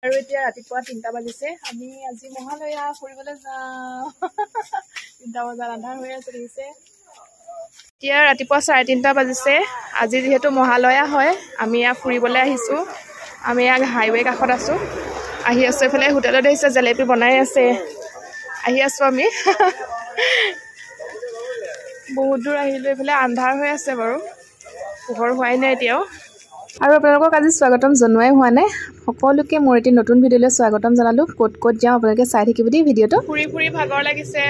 আৰু এতিয়া ৰাতিপুৱা 3টা বাজিছে আমি আজি মহালয়া ফুৰিবলৈ যাওঁ 3টা বজাত আন্ধাৰ হৈ আছে দেখিছে এতিয়া ৰাতিপুৱা 3:30 বাজিছে আজি যেহেতু মহালয়া হয় আমি ইয়া ফুৰিবলৈ আহিছো আমি ইয়া হাইৱে কাষত আছো আহি আছে এফালে হোটেলত আহিছে জেলেপি বনাই আছে আহি আছো আমি বহুত দূৰ আহিলো এফালে আন্ধাৰ হৈ আছে বাৰু পোহৰ হোৱাই নাই এতিয়াও আৰু আপোনালোকক আজি স্বাগতম জনোৱাই হোৱা নাই সকলোকে মোৰ এটি নতুন ভিডিঅ'লৈ স্বাগতম জনালো ক'ত যাওঁ আপোনালোকে চাই থাকিব দেই ভিডিঅ'টো ফুৰি ভাগৰ লাগিছে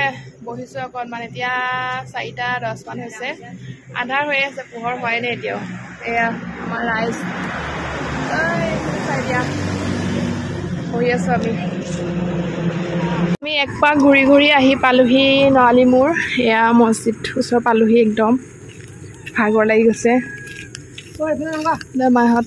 বহিছো অকণমান এতিয়া 4:10 মান হৈছে আন্ধাৰ হৈ আছে পোহৰ হোৱাই নাই এতিয়াও এয়া আমাৰ ৰাইজ বহি আছো আমি এক পাক ঘূৰি আহি পালোহি নৱালী মূৰ এয়া মছজিদ ওচৰ পালোহি একদম ভাগৰ লাগি গৈছে মাহঁত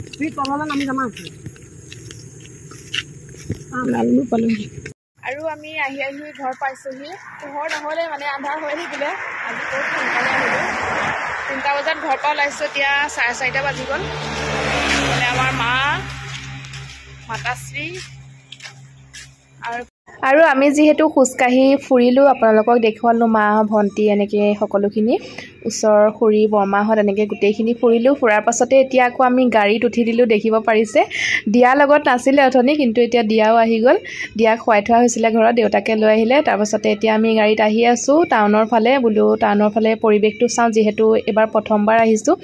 আৰু আমি আহি ঘৰ পাইছোহি পোহৰ নহ'লে মানে আন্ধাৰ হৈ থাকিলে আজি বহুত সোনকালে আহিলো 3টা বজাত ঘৰ পৰা ওলাইছো এতিয়া 4:30 বাজি গ'ল আমাৰ মাতাশ্ৰী আৰু আমি যিহেতু খোজকাঢ়ি ফুৰিলোঁ আপোনালোকক দেখুৱালোঁ মা ভণ্টি এনেকৈ সকলোখিনি ওচৰ খুৰী বৰমাহঁত এনেকৈ গোটেইখিনি ফুৰিলোঁ ফুৰাৰ পাছতে এতিয়া আকৌ আমি গাড়ীত উঠি দিলোঁ দেখিব পাৰিছে দিয়াৰ লগত নাছিলে অথনি কিন্তু এতিয়া দিয়াও আহি গ'ল দিয়াক খুৱাই থোৱা হৈছিলে ঘৰত দেউতাকে লৈ আহিলে তাৰপাছতে এতিয়া আমি গাড়ীত আহি আছোঁ টাউনৰ ফালে বোলো টাউনৰ ফালে পৰিৱেশটো চাওঁ যিহেতু এবাৰ প্ৰথমবাৰ আহিছোঁ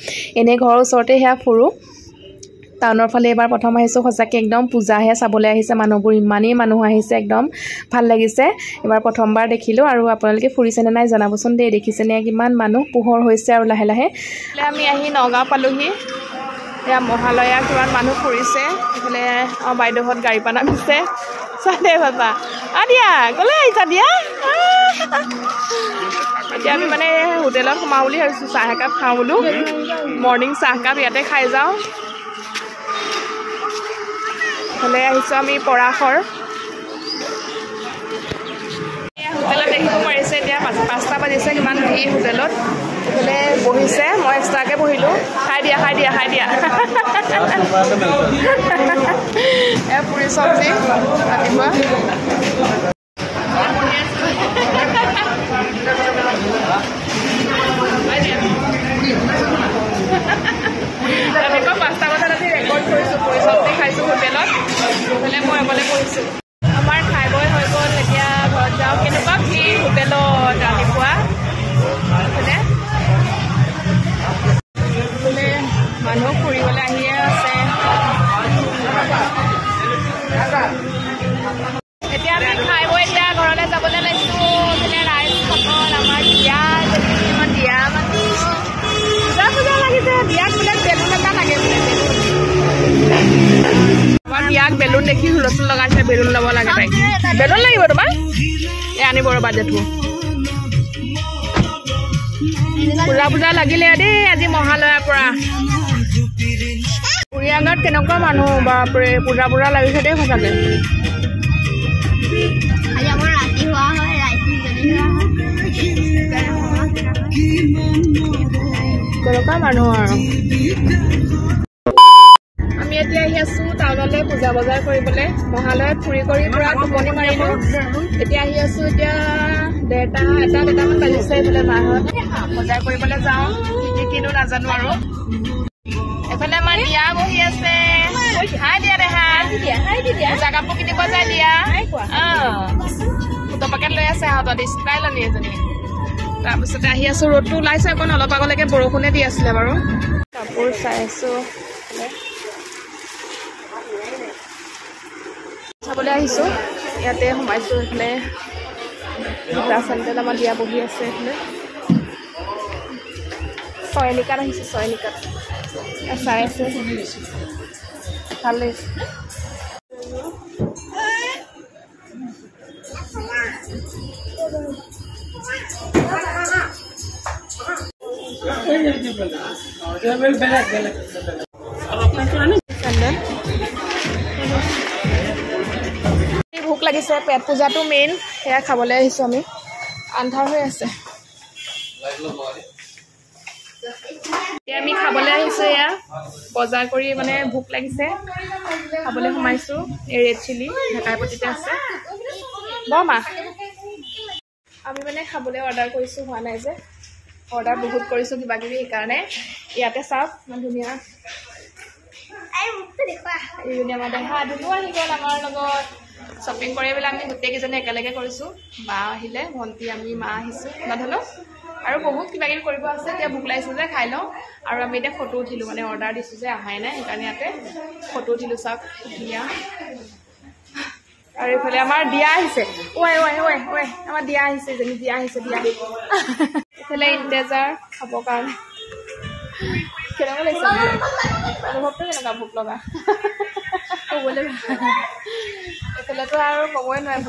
এনেই ঘৰৰ ওচৰতে সেয়া ফুৰোঁ টাউনৰ ফালে এবাৰ প্ৰথম আহিছোঁ সঁচাকৈ একদম পূজাহে চাবলৈ আহিছে মানুহবোৰ ইমানেই মানুহ আহিছে একদম ভাল লাগিছে এবাৰ প্ৰথমবাৰ দেখিলোঁ আৰু আপোনালোকে ফুৰিছেনে নাই জনাবচোন দেই দেখিছেনে কিমান মানুহ পোহৰ হৈছে আৰু লাহে লাহে আমি আহি নগাঁও পালোহি এয়া মহালয়া কিমান মানুহ ফুৰিছে এইফালে বাইদেউহঁত গাড়ী পৰা নামিছে চাই বাবা দিয়া ক'লে আহিছা দিয়া এতিয়া আমি মানে হোটেলত সোমাওঁ বুলি ভাবিছোঁ চাহ একাপ খাওঁ বোলো মৰ্ণিং চাহ একাপ ইয়াতে খাই যাওঁ এইফালে আহিছোঁ আমি পৰাশৰ হোটেলত দেখিব পাৰিছে এতিয়া 5টা বাজিছে কিমান ভিৰ হোটেলত এইফালে বহিছে মই এক্সট্ৰাকৈ বহিলোঁ খাই দিয়া পুৰি চব্জি ৰাতিপুৱা ৰাতিপুৱা 5টা বজাত আজি ৰেকৰ্ড কৰিছোঁ পুৰি চব্জি খাইছোঁ হোটেলত এইফালে মই অকলে কৰিছোঁ আমাৰ খাই বৈ হৈ গ'ল এতিয়া ঘৰত যাওঁ কেনেকুৱা ভিৰ হোটেলত ৰাতিপুৱা এইফালে মানুহ ফুৰিবলৈ আহিয়ে আছে এতিয়া আমি খাই বৈ এতিয়া ঘৰলৈ যাবলৈ লৈছোঁ এইফালে ৰাইজসকল আমাৰ দিয়া মানে পূজা লাগিছে দিয়াত বোলে বেলুন এটা লাগে বোলে আমাৰ দিয়াক বেলুন দেখি হুলস্থুল লগাইছে বেলুন ল'ব লাগে তাইক বেলুন লাগিব তোমাৰ আনিব ৰ'বা জেঠু পূজা লাগিলে দেই আজি মহালয়াৰ পৰা পুৰীয়াগাঁৱত কেনেকুৱা মানুহ বাপৰে পূজা লাগিছে দেই সঁচাকৈ কেনেকুৱা মানুহ আৰু আমি এতিয়া আহি আছোঁ টাউনলৈ পূজা বজাৰ কৰিবলৈ মহালয়াত ফুৰি কৰি পুৰা টোপনি মাৰিলোঁ এতিয়া আহি আছোঁ এতিয়া 1:30-1:00মান বাজিছে এইফালে মাহঁত বজাৰ কৰিবলৈ যাওঁ কি কিনো নাজানো আৰু এইফালে আমাৰ দিয়া বহি আছে পূজা কাপোৰ কিনিব যায় দিয়া ফটো পেকেট লৈ আছে হাতত স্প্ৰাই লনি এজনী তাৰপিছতে আহি আছোঁ ৰ'দটো ওলাইছে অকণ অলপ আগলৈকে বৰষুণে দি আছিলে বাৰু কাপোৰ চাই আছোঁ চাবলৈ আহিছোঁ ইয়াতে সোমাইছোঁ এইফালে জোতা চেণ্ডেল আমাৰ দিয়া বহি আছে এইফালে ছয়নিকাত আহিছোঁ ছয়নিকাত চাই আছে ভাল লাগিছে ভোক লাগিছে পেট পূজাটো মেইন সেয়া খাবলৈ আহিছোঁ আমি আন্ধাৰ হৈ আছে এতিয়া আমি খাবলৈ আহিছোঁ এয়া বজাৰ কৰি মানে ভোক লাগিছে খাবলৈ সোমাইছোঁ এই ৰেড চিলি ঢেকাইপতিতে আছে বৰমা আমি মানে খাবলৈ অৰ্ডাৰ কৰিছোঁ হোৱা নাই যে অৰ্ডাৰ বহুত কৰিছোঁ কিবা কিবি সেইকাৰণে ইয়াতে চাওক ইমান ধুনীয়া আমাৰ দেহা ধুনু আহি গ'ল আমাৰ লগত শ্বপিং কৰি পেলাই আমি গোটেইকেইজনে একেলগে কৰিছোঁ মা আহিলে ভণ্টি আমি মা আহিছোঁ নধনো আৰু বহুত কিবা কিবি কৰিব আছে এতিয়া ভোক লাগিছে যে খাই লওঁ আৰু আমি এতিয়া ফটো উঠিলোঁ মানে অৰ্ডাৰ দিছোঁ যে আহাই নাই সেইকাৰণে ইয়াতে ফটো উঠিলোঁ চাওক ধুনীয়া আৰু এইফালে আমাৰ দিয়া আহিছে ঐ আমাৰ দিয়া আহিছে যেনি দিয়া আহিছে দিয়া এইফালে ইণ্টেজাৰ খাবৰ কাৰণে কেনেকুৱা লাগিছে অনুভৱটো কেনেকুৱা ভোক লগা ক'বলৈ এইফালেতো আৰু ক'বই নোৱাৰে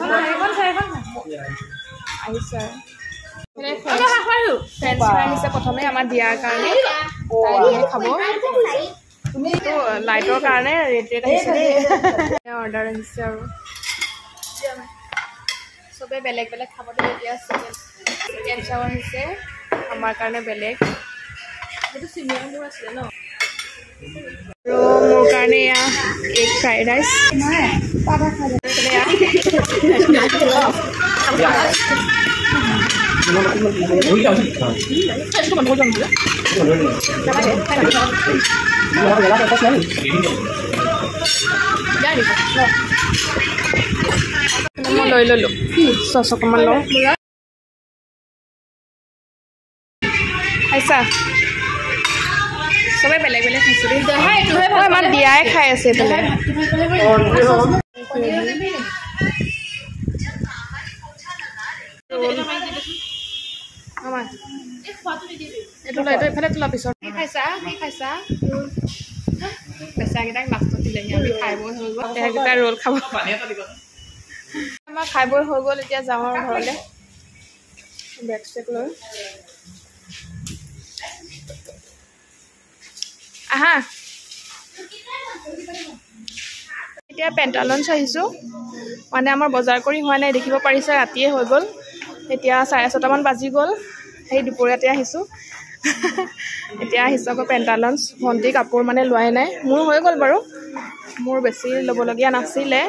আহিছে আৰু ফ্ৰেঞ্চ ফ্ৰাই আহিছে প্ৰথমে আমাৰ দিয়াৰ কাৰণে তাই খাব তুমিতো লাইটৰ কাৰণে ৰেড আহিছে অৰ্ডাৰ আহিছে আৰু চবে বেলেগ বেলেগ খাবলৈ এতিয়া চিকেন চাও আহিছে আমাৰ কাৰণে বেলেগ এইটো চিনিয়ৰ মোৰ আছিলে ন আৰু মোৰ কাৰণে এয়া এগ ফ্ৰাইড ৰাইচ মই লৈ ল'লোঁ চচ অকণমান লওঁ খাইছা চবে বেলেগ বেলেগ খাইছোঁ দেই ইমান দিয়াই খাই আছে এইফালে এইটো এইফালে তোলা পিছত কি খাইছা বেচাকেইটাক লাষ্টত দিলেহি আমি খাই বৈ হৈ গ'ল সেইকেইটা ৰোল খাব আমাৰ খাই বৈ হৈ গ'ল এতিয়া যাওঁ আৰু ঘৰলৈ বেগ চেগ লৈ আহা এতিয়া পেণ্টালঞ্চ আহিছোঁ মানে আমাৰ বজাৰ কৰি হোৱা নাই দেখিব পাৰিছে ৰাতিয়ে হৈ গ'ল এতিয়া 6:30মান বাজি গ'ল সেই দুপৰীয়াতে আহিছোঁ এতিয়া আহিছোঁ আকৌ পেণ্টালঞ্চ ভণ্টি কাপোৰ মানে লোৱাই নাই মোৰ হৈ গ'ল বাৰু মোৰ বেছি ল'বলগীয়া নাছিলে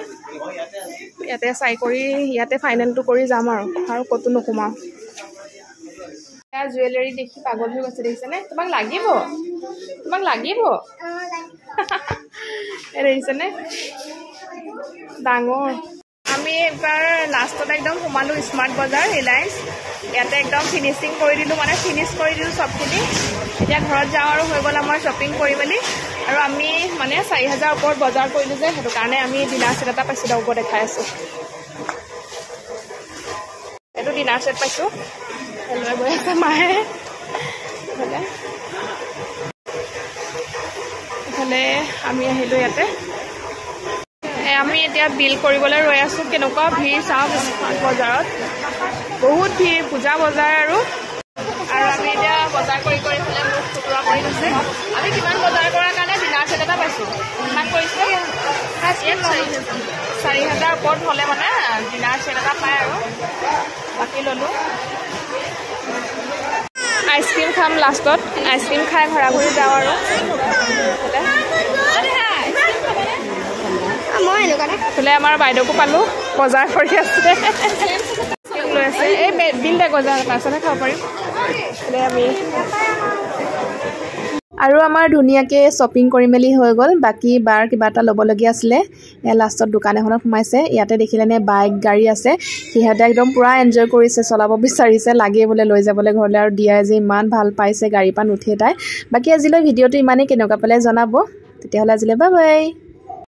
ইয়াতে চাই কৰি ইয়াতে ফাইনেলটো কৰি যাম আৰু ক'তো নোসোমাওঁ এয়া জুৱেলাৰী দেখি পাগল হৈ গৈছে দেখিছেনে তোমাক লাগিব দেখিছেনে ডাঙৰ আমি এইবাৰ লাষ্টত একদম সোমালোঁ স্মাৰ্ট বজাৰ ৰিলায়েন্স ইয়াতে একদম ফিনিচিং কৰি দিলোঁ মানে ফিনিছ কৰি দিলোঁ চবখিনি এতিয়া ঘৰত যাওঁ আৰু হৈ গ'ল আমাৰ শ্বপিং কৰি মেলি আৰু আমি মানে 4,000 ওপৰত বজাৰ কৰিলোঁ যে সেইটো কাৰণে আমি ডিনাৰ ছেট এটা পাইছোঁ ওপৰত দেখাই আছোঁ এইটো ডিনাৰ ছেট পাইছোঁ লৈ গৈ আছে মায়ে এইফালে আমি আহিলোঁ ইয়াতে আমি এতিয়া বিল কৰিবলৈ ৰৈ আছোঁ কেনেকুৱা ভিৰ চাওঁ বজাৰত বহুত ভিৰ পূজা বজাৰ আৰু আমি এতিয়া বজাৰ কৰি পেলাই মোক খুচুৰা কৰি দিছে আমি কিমান বজাৰ কৰাৰ কাৰণে ডিনাৰ ছেট এটা পাইছোঁ কিমান কৰিছোঁ 4,000 ওপৰত হ'লে মানে ডিনাৰ ছেট এটা পায় আৰু বাকী ল'লোঁ আইচক্ৰীম খাম লাষ্টত আইচক্ৰীম খাই ঘৰা ঘূৰি যাওঁ আৰু এইফালে আমাৰ বাইদেউকো পালোঁ বজাৰ কৰি আছে লৈ আছে এই বিল দে বজাৰ পাছতহে খাব পাৰিম আমি আৰু আমাৰ ধুনীয়াকৈ শ্বপিং কৰি মেলি হৈ গ'ল বাকী বাৰ কিবা এটা ল'বলগীয়া আছিলে লাষ্টত দোকান এখনত সোমাইছে ইয়াতে দেখিলেনে বাইক গাড়ী আছে সিহঁতে একদম পূৰা এনজয় কৰিছে চলাব বিচাৰিছে লাগে বোলে লৈ যাবলৈ ঘৰলৈ আৰু দিয়াই যে ইমান ভাল পাইছে গাড়ীৰ পৰা নুঠে তাই বাকী আজিলৈ ভিডিঅ'টো ইমানেই কেনেকুৱা পালে জনাব তেতিয়াহ'লে আজিলৈ বাই বাই